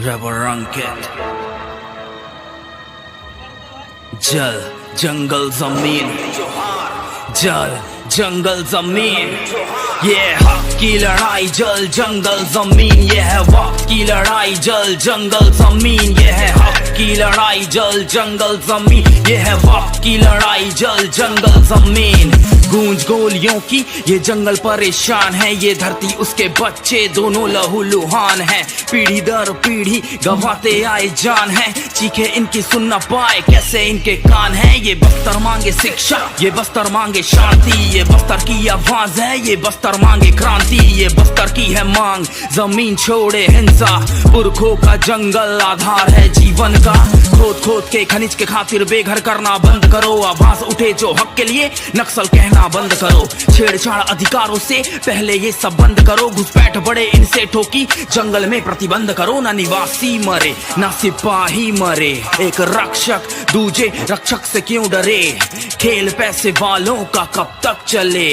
Rubber अंकित। जल जंगल जमीन, जल जंगल जमीन, ये हक की लड़ाई। जल जंगल जमीन, ये है वक्त की लड़ाई। जल जंगल जमीन, ये है हक की लड़ाई। जल जंगल जमीन, ये है वक्त की लड़ाई। जल जंगल जमीन, गूंज गोलियों की ये जंगल परेशान है। ये धरती उसके बच्चे दोनों लहू लुहान है। पीढ़ी दर पीढ़ी गवाते आए जान है। चीखे इनकी सुन न पाए कैसे इनके कान है। ये बस्तर मांगे शिक्षा, ये बस्तर मांगे शांति। ये बस्तर की आवाज है, ये बस्तर मांगे क्रांति। ये बस्तर की है मांग, जमीन छोड़े हिंसा। पुरखों का जंगल आधार है जीवन का। खोद खोद के खनिज के खातिर बेघर करना बंद करो। आवाज उठे जो हक के लिए, नक्सल कहना बंद करो। छेड़छाड़ अधिकारों से पहले ये सब बंद करो। घुसपैठ बड़े इनसे ठोकी, जंगल में प्रतिबंध करो। ना निवासी मरे ना सिपाही मरे, एक रक्षक दूजे रक्षक से क्यों डरे। खेल पैसे वालों का कब तक चले,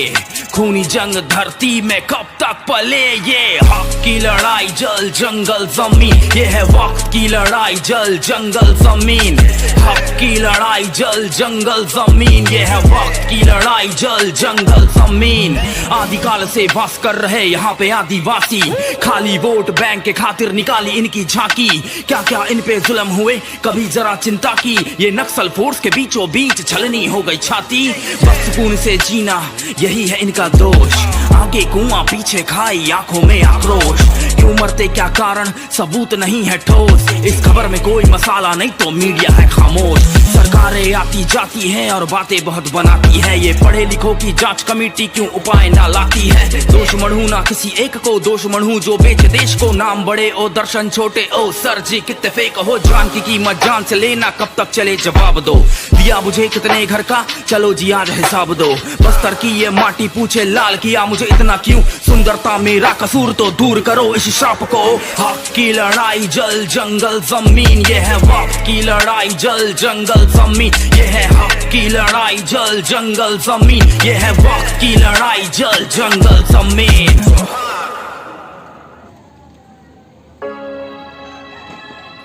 खूनी जंग धरती में कब तक पले। ये हक की लड़ाई, जल जंगल जमीन, ये है वक्त की लड़ाई। जल जंगल जमीन, हक की लड़ाई। जल जंगल जमीन, ये है वक्त की लड़ाई। जल जंगल जमीन, आदिकाल से वास कर रहे यहाँ पे आदिवासी। खाली वोट बैंक के खातिर निकाली इनकी झांकी। क्या क्या इन पे जुल्म हुए कभी जरा चिंता की। ये नक्सल फोर्स के बीचों बीच छलनी हो गई छाती। बस सुकून से जीना यही है इनका दोष। आगे कुआं पीछे खाई आंखों में आक्रोश। क्यों मरते क्या कारण सबूत नहीं है ठोस। इस खबर में कोई मसाला नहीं तो मीडिया है खामोश। सरकारें आती जाती हैं और बातें बहुत बनाती है। ये पढ़े लिखों की जांच कमेटी क्यों उपाय ना लाती है। दोष मढ़ू ना किसी एक को, दोष मढ़ू जो बेचे देश को। नाम बड़े ओ दर्शन छोटे, ओ सर जी कितने फेक हो। जान की कीमत जान से लेना, कब तक चले जवाब दो। दिया मुझे कितने घर का, चलो जी आज हिसाब दो। बस्तर की ये माटी पूछे लाल किया मुझे इतना क्यों। सुंदरता मेरा कसूर तो दूर करो इस श्राप को। हक की लड़ाई, जल जंगल जमीन, ये है वक्त की लड़ाई। जल जंगल जमीन, ये है हक की लड़ाई। जल जंगल जमीन, ये है वक्त की लड़ाई। जल जंगल जमीन,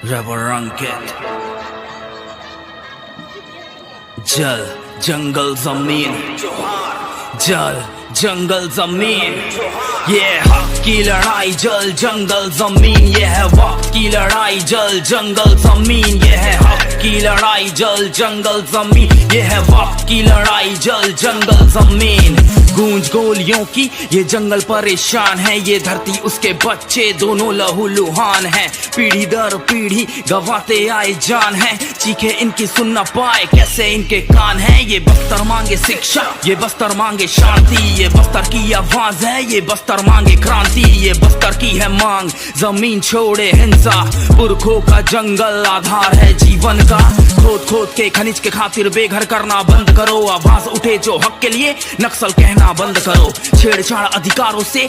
रबर अंकित। जल जंगल जमीन, जल जंगल जमीन, ये हक की लड़ाई। जल जंगल जमीन, ये है वक्त की लड़ाई। जल जंगल जमीन, ये है हक की लड़ाई। जल जंगल जमीन, ये है वक्त की लड़ाई। जल जंगल जमीन, गूंज गोलियों की ये जंगल परेशान है। ये धरती उसके बच्चे दोनों लहू लुहान है। पीढ़ी दर पीढ़ी गवाते आए जान है। चीखे इनकी सुन न पाए कैसे इनके कान है। ये बस्तर मांगे शिक्षा, ये बस्तर मांगे शांति। ये बस्तर की आवाज है, ये बस्तर मांगे क्रांति। ये बस्तर की है मांग, जमीन छोड़े हिंसा। पुरखों का जंगल आधार है जीवन का। खोद खोद के खनिज के खातिर बेघर करना बंद करो। आवाज उठे जो हक के लिए, नक्सल कहना बंद करो। छेड़छाड़ अधिकारों से